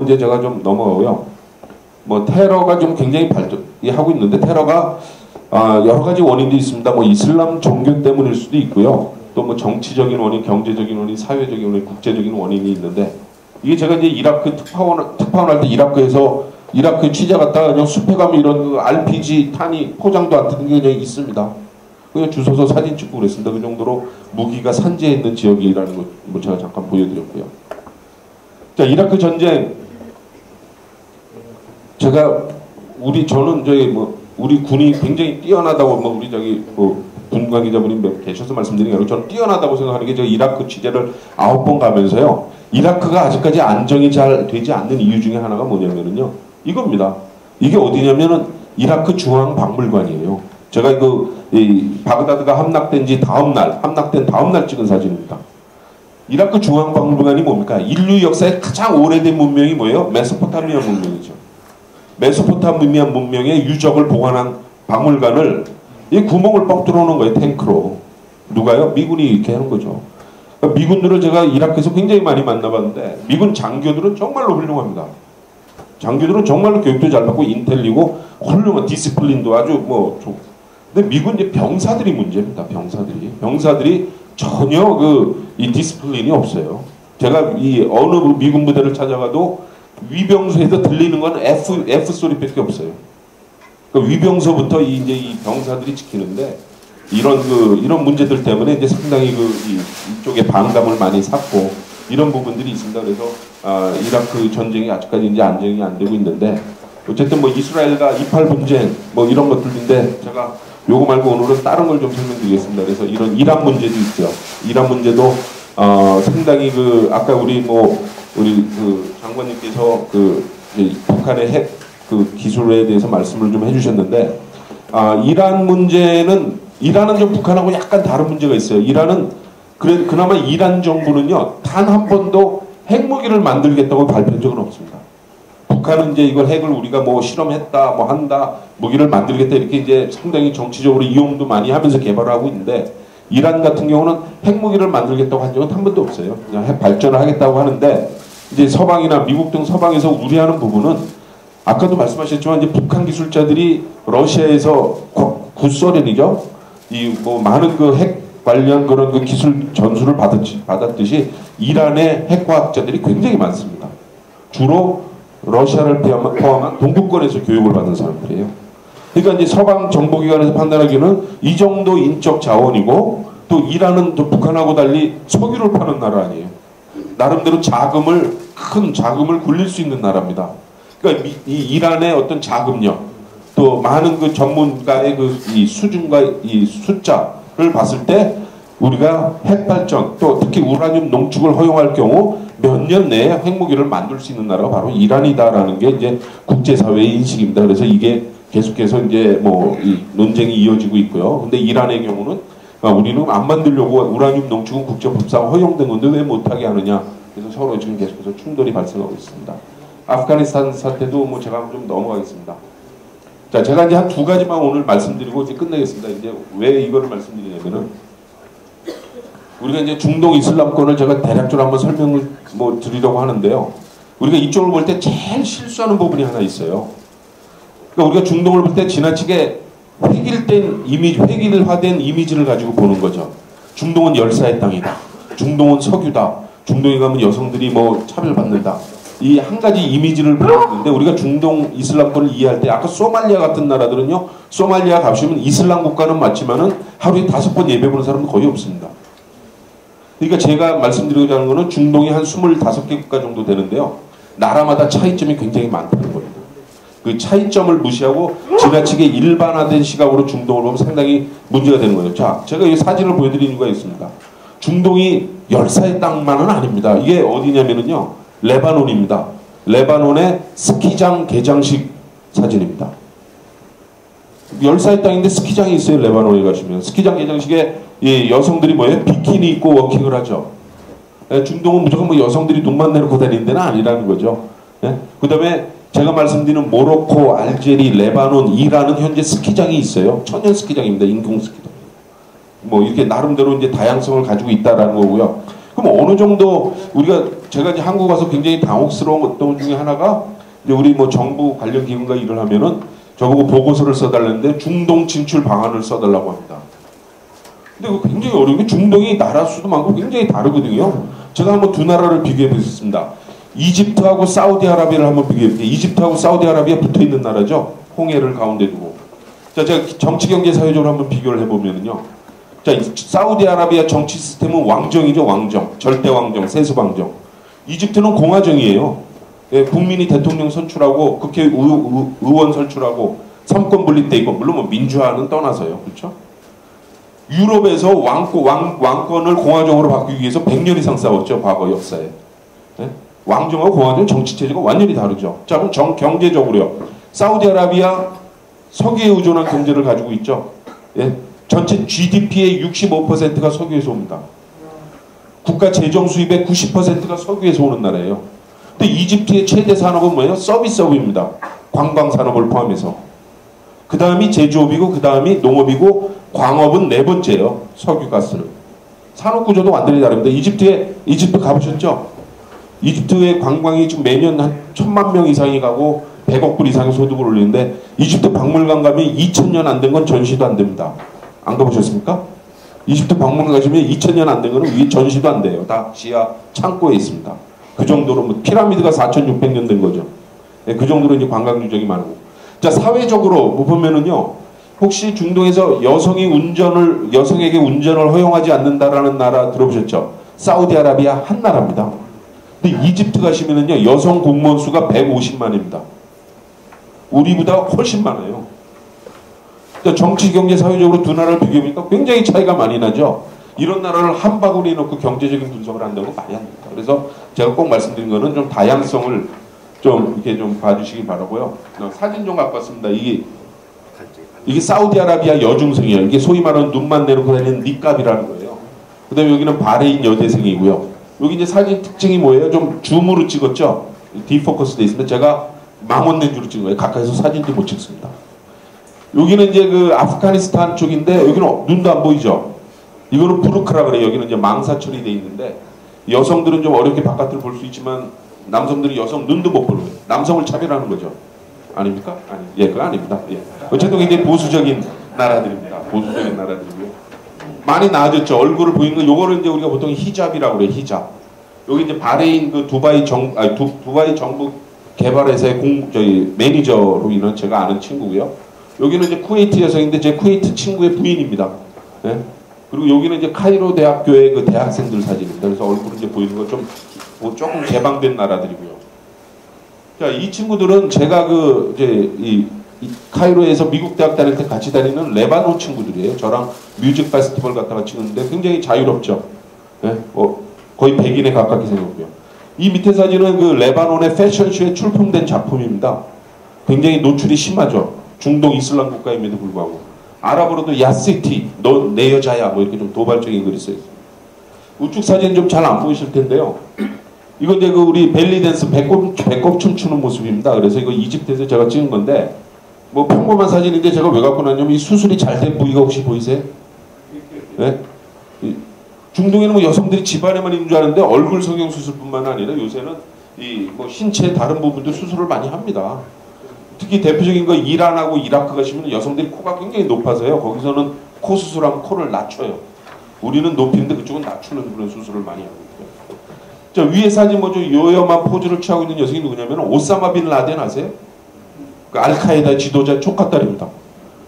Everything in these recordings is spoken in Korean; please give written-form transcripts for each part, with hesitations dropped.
문제 제가 좀 넘어가고요. 뭐 테러가 좀 굉장히 발전하고 있는데 테러가 여러 가지 원인도 있습니다. 뭐 이슬람 종교 때문일 수도 있고요. 또 뭐 정치적인 원인, 경제적인 원인, 사회적인 원인, 국제적인 원인이 있는데 이게 제가 이제 이라크 특파원 할 때 이라크 취재 갔다가 그냥 숲에 가면 이런 그 RPG 탄이 포장도 안 되는 게 그냥 있습니다. 그냥 주워서 사진 찍고 그랬습니다. 그 정도로 무기가 산재해 있는 지역이라는 거 뭐 제가 잠깐 보여드렸고요. 자, 이라크 전쟁 저는 우리 군이 굉장히 뛰어나다고 우리 군관 기자분이 계셔서 말씀드린 게 아니고 저는 뛰어나다고 생각하는 게 제가 이라크 취재를 9번 가면서요. 이라크가 아직까지 안정이 잘 되지 않는 이유 중에 하나가 뭐냐면요. 이겁니다. 이게 어디냐면은 이라크 중앙박물관이에요. 제가 바그다드가 함락된 다음 날 찍은 사진입니다. 이라크 중앙박물관이 뭡니까? 인류 역사의 가장 오래된 문명이 뭐예요? 메소포타미아 문명이죠. 메소포타미아 문명의 유적을 보관한 박물관을 이 구멍을 뻥 뚫어놓은 거예요. 탱크로. 누가요? 미군이 이렇게 하는 거죠. 그러니까 미군들을 제가 이라크에서 굉장히 많이 만나봤는데 미군 장교들은 정말로 훌륭합니다. 장교들은 정말로 교육도 잘 받고 인텔리고 훌륭한 디시플린도 아주 근데 미군 이제 병사들이 문제입니다. 병사들이 전혀 이 디시플린이 없어요. 제가 어느 미군 부대를 찾아가도 위병소에서 들리는 건 F 소리밖에 없어요. 그 위병소부터 이제 이 병사들이 지키는데 이런 문제들 때문에 이제 상당히 이쪽에 반감을 많이 샀고 이런 부분들이 있습니다. 그래서 이라크 전쟁이 아직까지 이제 안정이 안 되고 있는데 어쨌든 이스라엘과 이팔 분쟁 이런 것들인데 제가 요거 말고 오늘은 다른 걸 좀 설명드리겠습니다. 그래서 이런 이란 문제도 있죠. 이란 문제도 상당히 아까 우리 장관님께서 북한의 핵 기술에 대해서 말씀을 좀 해주셨는데 이란은 좀 북한하고 약간 다른 문제가 있어요. 이란은 그나마 이란 정부는요 단 한 번도 핵무기를 만들겠다고 발표한 적은 없습니다. 북한은 이제 이걸 핵을 우리가 실험했다 한다 무기를 만들겠다 이렇게 이제 상당히 정치적으로 이용도 많이 하면서 개발을 하고 있는데 이란 같은 경우는 핵무기를 만들겠다고 한 적은 한 번도 없어요. 그냥 핵 발전을 하겠다고 하는데 이제 서방이나 미국 등 서방에서 우려하는 부분은 아까도 말씀하셨지만 이제 북한 기술자들이 러시아에서 구소련이죠. 많은 핵 관련 그런 기술 전수를 받았듯이 이란의 핵과학자들이 굉장히 많습니다. 주로 러시아를 포함한 동구권에서 교육을 받은 사람들이에요. 그러니까 이제 서방 정보기관에서 판단하기는 이 정도 인적 자원이고 또 이란은 또 북한하고 달리 석유를 파는 나라 아니에요. 나름대로 큰 자금을 굴릴 수 있는 나라입니다. 그러니까 이 이란의 어떤 자금력 또 많은 전문가의 이 수준과 이 숫자를 봤을 때 우리가 핵발전 또 특히 우라늄 농축을 허용할 경우 몇 년 내에 핵무기를 만들 수 있는 나라가 바로 이란이다라는 게 이제 국제사회의 인식입니다. 그래서 이게 계속해서 이제 이 논쟁이 이어지고 있고요. 근데 이란의 경우는 우리는 안 만들려고 우라늄 농축은 국제법상 허용된 건데 왜 못하게 하느냐. 그래서 서로 지금 계속해서 충돌이 발생하고 있습니다. 아프가니스탄 사태도 제가 좀 넘어가겠습니다. 자, 제가 이제 한 2가지만 오늘 말씀드리고 이제 끝내겠습니다. 이제 왜 이거를 말씀드리냐면은 우리가 이제 중동 이슬람권을 제가 대략적으로 한번 설명을 드리려고 하는데요. 우리가 이쪽을 볼 때 제일 실수하는 부분이 하나 있어요. 그러니까 우리가 중동을 볼 때 지나치게 획일화된 이미지를 가지고 보는 거죠. 중동은 열사의 땅이다. 중동은 석유다. 중동에 가면 여성들이 차별받는다. 이 한 가지 이미지를 보는데 우리가 중동 이슬람권을 이해할 때 아까 소말리아 같은 나라들은요. 소말리아 가시면 이슬람 국가는 맞지만은 하루에 5번 예배 보는 사람은 거의 없습니다. 그러니까 제가 말씀드리고자 하는 거는 중동이 한 25개 국가 정도 되는데요. 나라마다 차이점이 굉장히 많다는 겁니다. 그 차이점을 무시하고 지나치게 일반화된 시각으로 중동을 보면 상당히 문제가 되는 거예요. 자, 제가 이 사진을 보여드린 이유가 있습니다. 중동이 열사의 땅만은 아닙니다. 이게 어디냐면요. 레바논입니다. 레바논의 스키장 개장식 사진입니다. 열사의 땅인데 스키장이 있어요. 레바논에 가시면. 스키장 개장식에 여성들이 비키니 입고 워킹을 하죠. 중동은 무조건 여성들이 눈만 내놓고 다니는 데는 아니라는 거죠. 그 다음에 제가 말씀드리는 모로코, 알제리, 레바논, 이란은 현재 스키장이 있어요. 천연 스키장입니다. 인공 스키장. 이렇게 나름대로 이제 다양성을 가지고 있다라는 거고요. 그럼 어느 정도 제가 이제 한국 와서 굉장히 당혹스러운 어떤 중에 하나가 이제 우리 뭐 정부 관련 기관과 일을 하면은 저보고 보고서를 써달라는데 중동 진출 방안을 써달라고 합니다. 근데 그거 굉장히 어려운 게 중동이 나라 수도 많고 굉장히 다르거든요. 제가 한번 두 나라를 비교해 보겠습니다. 이집트하고 사우디아라비아를 한번 비교해 볼게요. 이집트하고 사우디아라비아 붙어 있는 나라죠. 홍해를 가운데 두고. 자, 제가 정치, 경제, 사회적으로 한번 비교를 해보면은요. 자, 사우디아라비아 정치 시스템은 왕정이죠, 왕정. 절대 왕정, 세습 왕정. 이집트는 공화정이에요. 예, 국민이 대통령 선출하고 국회 의원 선출하고 삼권 분립돼 있고, 물론 뭐 민주화는 떠나서요. 그렇죠? 유럽에서 왕권을 공화정으로 바꾸기 위해서 100년 이상 싸웠죠, 과거 역사에. 예? 왕정하고 공화정 정치체제가 완전히 다르죠. 자, 그럼 경제적으로요. 사우디아라비아 석유에 의존한 경제를 가지고 있죠. 예? 전체 GDP의 65%가 석유에서 옵니다. 국가 재정 수입의 90%가 석유에서 오는 나라예요. 근데 이집트의 최대 산업은 뭐예요? 서비스업입니다. 관광 산업을 포함해서. 그 다음이 제조업이고 그 다음이 농업이고 광업은 네 번째예요. 석유, 가스는. 산업 구조도 완전히 다릅니다. 이집트 가보셨죠? 이집트의 관광이 지금 매년 한 1000만 명 이상이 가고 100억 불 이상의 소득을 올리는데 이집트 박물관 가면 2000년 안 된 건 전시도 안 됩니다. 안 가보셨습니까? 이집트 박물관 가시면 2000년 안 된 거는 위에 전시도 안 돼요. 다 지하 창고에 있습니다. 그 정도로 뭐 피라미드가 4600년 된 거죠. 네, 그 정도로 이제 관광 유적이 많고. 자, 사회적으로 뭐 보면은요. 혹시 중동에서 여성에게 운전을 허용하지 않는다라는 나라 들어보셨죠? 사우디아라비아 한 나라입니다. 근데 이집트 가시면은요. 여성 공무원 수가 150만입니다. 우리보다 훨씬 많아요. 그러니까 정치, 경제, 사회적으로 두 나라를 비교해보니까 굉장히 차이가 많이 나죠. 이런 나라를 한 바구니에 넣고 경제적인 분석을 한다고 말이 안 됩니다. 그래서 제가 꼭 말씀드린 거는 좀 다양성을 좀 이렇게 좀 봐주시기 바라고요. 사진 좀 갖고 왔습니다. 이게 사우디아라비아 여중생이에요. 이게 소위 말하는 눈만 내놓고 다니는 니캅이라는 거예요. 그 다음에 여기는 바레인 여대생이고요. 여기 이제 사진 특징이 뭐예요? 좀 줌으로 찍었죠? 디포커스 돼 있습니다. 제가 망원 렌즈로 찍은 거예요. 가까이서 사진도 못 찍습니다. 여기는 이제 그 아프가니스탄 쪽인데 여기는 눈도 안 보이죠? 이거는 부르크라 그래요. 여기는 이제 망사 처리돼 있는데 여성들은 좀 어렵게 바깥을 볼 수 있지만 남성들이 여성 눈도 못 보는 거예요. 남성을 차별하는 거죠. 아닙니까? 아니, 예, 그거 아닙니다. 예. 어쨌든 굉장히 보수적인 나라들입니다. 보수적인 나라들이고요. 많이 나아졌죠. 얼굴을 보이는 거. 요거를 이제 우리가 보통 히잡이라고 그래요. 히잡. 여기 이제 바레인 그 두바이 정부 개발회사의 매니저로 있는 제가 아는 친구고요. 여기는 이제 쿠웨이트 여성인데 제 쿠웨이트 친구의 부인입니다. 예? 그리고 여기는 이제 카이로 대학교의 그 대학생들 사진입니다. 그래서 얼굴을 이제 보이는 거 좀 조금 개방된 나라들이고요. 자, 이 친구들은 제가 이 카이로에서 미국 대학 다닐 때 같이 다니는 레바논 친구들이에요. 저랑 뮤직 페스티벌 갔다가 찍었는데 굉장히 자유롭죠. 예? 거의 백인에 가깝게 생겼고요. 이 밑에 사진은 그 레바논의 패션쇼에 출품된 작품입니다. 굉장히 노출이 심하죠. 중동 이슬람 국가임에도 불구하고. 아랍어로도 야시티, 너 내 여자야, 뭐 이렇게 좀 도발적인 글이 써있어요. 우측 사진 좀 잘 안 보이실 텐데요. 이거 이제 우리 벨리 댄스 배꼽 춤추는 모습입니다. 그래서 이거 이집트에서 제가 찍은 건데, 뭐 평범한 사진인데 제가 왜 갖고 났냐면 이 수술이 잘 된 부위가 혹시 보이세요? 네? 중동에는 뭐 여성들이 집안에만 있는 줄 아는데 얼굴 성형 수술뿐만 아니라 요새는 이 뭐 신체 다른 부분도 수술을 많이 합니다. 특히 대표적인 거 이란하고 이라크 가시면 여성들이 코가 굉장히 높아서요. 거기서는 코 수술하면 코를 낮춰요. 우리는 높이는데 그쪽은 낮추는 그런 수술을 많이 하고 있고요. 자, 위에 사진 뭐죠? 요염한 포즈를 취하고 있는 여성이 누구냐면 오사마 빈 라덴 아세요? 그 알카에다 지도자 조카딸입니다.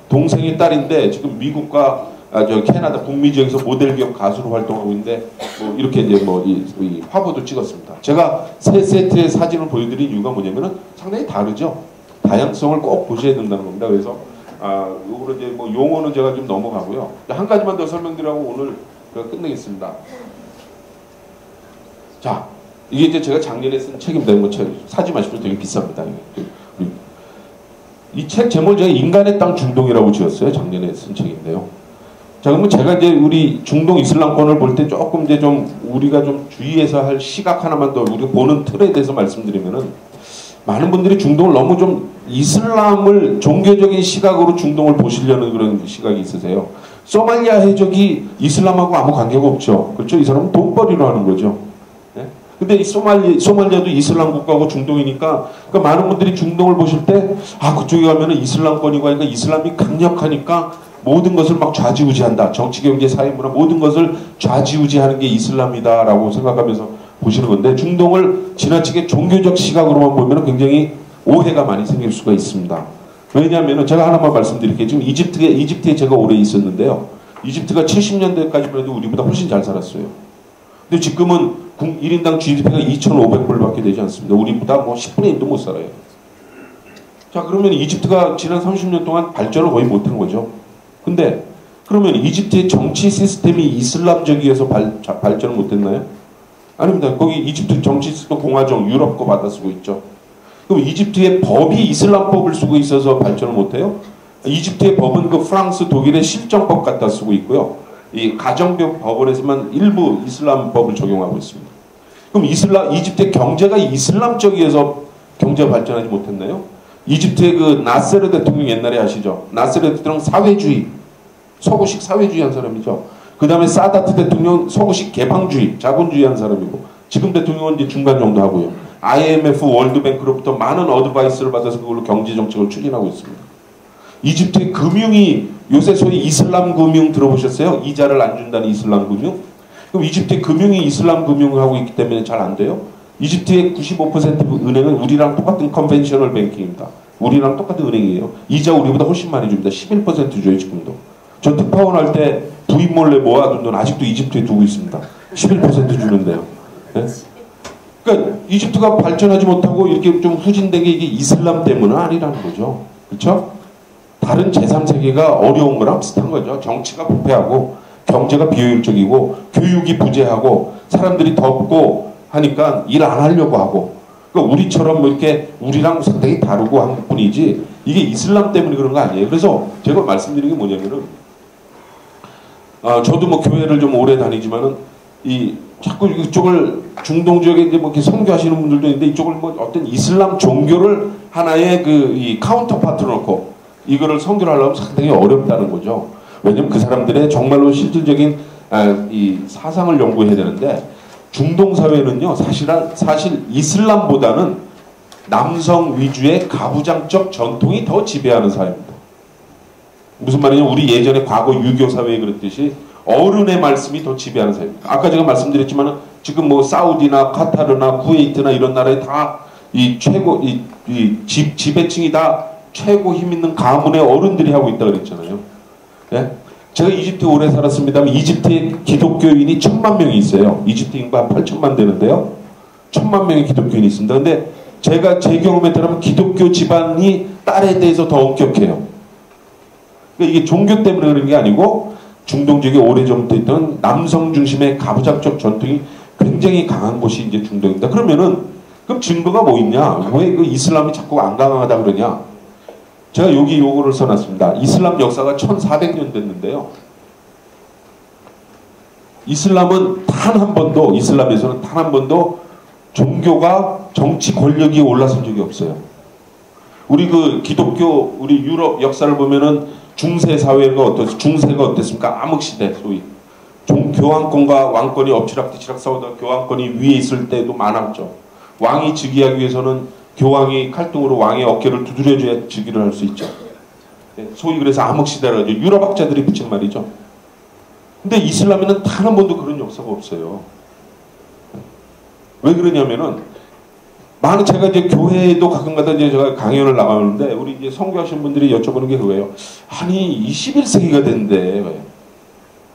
동생의 딸인데 지금 미국과 캐나다 북미 지역에서 모델 기업 가수로 활동하고 있는데 뭐 이렇게 이제 이 화보도 찍었습니다. 제가 세 세트의 사진을 보여드린 이유가 뭐냐면은 상당히 다르죠. 다양성을 꼭 보셔야 된다는 겁니다. 그래서 요거를 이제 뭐 용어는 제가 좀 넘어가고요. 한 가지만 더 설명드리고 오늘 끝내겠습니다. 자, 이게 이제 제가 작년에 쓴 책입니다. 뭐 사지 마시면 되게 비쌉니다. 이 책 제목을 제가 인간의 땅 중동이라고 지었어요. 작년에 쓴 책인데요. 자, 그러면 제가 이제 우리 중동 이슬람권을 볼 때 조금 이제 좀 우리가 좀 주의해서 할 시각 하나만 더 우리가 보는 틀에 대해서 말씀드리면은 많은 분들이 중동을 너무 좀 이슬람을 종교적인 시각으로 중동을 보시려는 그런 시각이 있으세요. 소말리아 해적이 이슬람하고 아무 관계가 없죠. 그렇죠? 이 사람은 돈벌이로 하는 거죠. 예? 근데 이 소말리아도 이슬람 국가고 중동이니까, 그러니까 많은 분들이 중동을 보실 때, 아, 그쪽에 가면은 이슬람권이고 하니까 이슬람이 강력하니까 모든 것을 막 좌지우지한다. 정치, 경제, 사회, 문화 모든 것을 좌지우지하는 게 이슬람이다라고 생각하면서 보시는 건데, 중동을 지나치게 종교적 시각으로만 보면 굉장히 오해가 많이 생길 수가 있습니다. 왜냐하면 제가 하나만 말씀드릴게요. 지금 이집트에 제가 오래 있었는데요. 이집트가 70년대까지만 해도 우리보다 훨씬 잘 살았어요. 근데 지금은 1인당 GDP가 2,500불밖에 되지 않습니다. 우리보다 뭐 10분의 1도 못 살아요. 자, 그러면 이집트가 지난 30년 동안 발전을 거의 못한 거죠. 근데 그러면 이집트의 정치 시스템이 이슬람적이어서 발전을 못했나요? 아닙니다. 거기 이집트 정치 시스템 공화정, 유럽 거 받아 쓰고 있죠. 그럼 이집트의 법이 이슬람법을 쓰고 있어서 발전을 못해요? 이집트의 법은 그 프랑스, 독일의 실정법 갖다 쓰고 있고요. 이 가정법 법원에서만 일부 이슬람 법을 적용하고 있습니다. 그럼 이집트의 경제가 이슬람적이어서 경제가 발전하지 못했나요? 이집트의 그 나세르 대통령 옛날에 아시죠? 나세르 대통령 사회주의, 서구식 사회주의 한 사람이죠. 그 다음에 사다트 대통령 서구식 개방주의, 자본주의 한 사람이고, 지금 대통령은 이제 중간 정도 하고요. IMF, 월드뱅크로부터 많은 어드바이스를 받아서 그걸로 경제 정책을 추진하고 있습니다. 이집트의 금융이 요새 소위 이슬람 금융 들어보셨어요? 이자를 안 준다는 이슬람 금융? 그럼 이집트의 금융이 이슬람 금융하고 있기 때문에 잘 안 돼요? 이집트의 95% 은행은 우리랑 똑같은 컨벤셔널 뱅킹입니다. 우리랑 똑같은 은행이에요. 이자 우리보다 훨씬 많이 줍니다. 11% 줘요, 지금도. 저 특파원 할 때 부인 몰래 모아둔 돈 아직도 이집트에 두고 있습니다. 11% 주는데요. 네? 그러니까 이집트가 발전하지 못하고 이렇게 좀 후진된 게 이게 이슬람 때문은 아니라는 거죠. 그렇죠? 다른 제3세계가 어려운 거랑 비슷한 거죠. 정치가 부패하고 경제가 비효율적이고 교육이 부재하고 사람들이 덥고 하니까 일 안 하려고 하고, 그러니까 우리처럼 뭐 이렇게 우리랑 상당히 다르고 한 뿐이지 이게 이슬람 때문에 그런 거 아니에요. 그래서 제가 말씀드리는 게 뭐냐면은, 저도 뭐 교회를 좀 오래 다니지만은 자꾸 이쪽을 중동 지역에 이제 뭐 이렇게 선교하시는 분들도 있는데 이쪽을 뭐 어떤 이슬람 종교를 하나의 이 카운터파트로 놓고 이거를 선교를 하려면 상당히 어렵다는 거죠. 왜냐면 그 사람들의 정말로 실질적인 이 사상을 연구해야 되는데, 중동 사회는요 사실 이슬람보다는 남성 위주의 가부장적 전통이 더 지배하는 사회입니다. 무슨 말이냐면 우리 예전에 과거 유교 사회에 그랬듯이 어른의 말씀이 더 지배하는 사회입니다. 아까 제가 말씀드렸지만 지금 뭐 사우디나 카타르나 쿠웨이트나 이런 나라에 다 이 최고 지배층이 다 최고 힘 있는 가문의 어른들이 하고 있다 그랬잖아요. 예? 제가 이집트에 오래 살았습니다만 이집트에 기독교인이 1,000만 명이 있어요. 이집트 인구 한 8천만 되는데요. 1,000만 명의 기독교인이 있습니다. 근데 제가 제 경험에 따르면 기독교 집안이 딸에 대해서 더 엄격해요. 그러니까 이게 종교 때문에 그런 게 아니고 중동 지역에 오래전부터 있던 남성 중심의 가부장적 전통이 굉장히 강한 곳이 이제 중동입니다. 그러면은 그럼 증거가 뭐 있냐? 왜 그 이슬람이 자꾸 안 강하다 그러냐? 제가 여기 요거를 써놨습니다. 이슬람 역사가 1400년 됐는데요. 이슬람은 이슬람에서는 단 한 번도 종교가 정치 권력이 올라선 적이 없어요. 우리 그 기독교, 우리 유럽 역사를 보면은 중세가 어땠습니까? 암흑시대 소위. 교황권과 왕권이 엎치락뒤치락 싸우다 교황권이 위에 있을 때도 많았죠. 왕이 즉위하기 위해서는 교황이 칼등으로 왕의 어깨를 두드려줘야 즉위를 할 수 있죠. 소위 그래서 암흑시대라고 하죠. 유럽 학자들이 붙인 말이죠. 근데 이슬람에는 단 한 번도 그런 역사가 없어요. 왜 그러냐면은 제가 이제 교회에도 가끔가다 이제 제가 강연을 나가는데 우리 이제 선교하신 분들이 여쭤보는 게 그거예요. 아니 21세기가 됐는데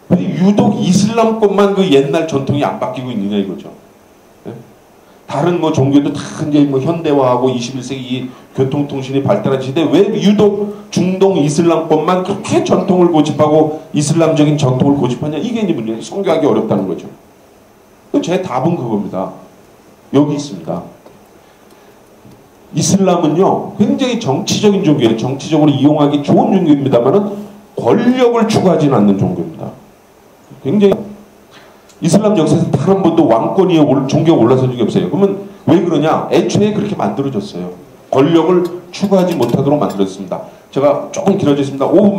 왜 유독 이슬람권만 그 옛날 전통이 안 바뀌고 있느냐 이거죠. 다른 뭐 종교도 다 이제 뭐 현대화하고 21세기 교통통신이 발달한 시대에 왜 유독 중동 이슬람권만 그렇게 전통을 고집하고 이슬람적인 전통을 고집하냐, 이게 이제 문제예요. 선교하기 어렵다는 거죠. 제 답은 그겁니다. 여기 있습니다. 이슬람은요 굉장히 정치적인 종교예요. 정치적으로 이용하기 좋은 종교입니다만은 권력을 추구하지는 않는 종교입니다. 굉장히 이슬람 역사에서 단 한 번도 왕권 위에 종교가 올라선 적이 없어요. 그러면 왜 그러냐? 애초에 그렇게 만들어졌어요. 권력을 추구하지 못하도록 만들어졌습니다. 제가 조금 길어졌습니다. 5분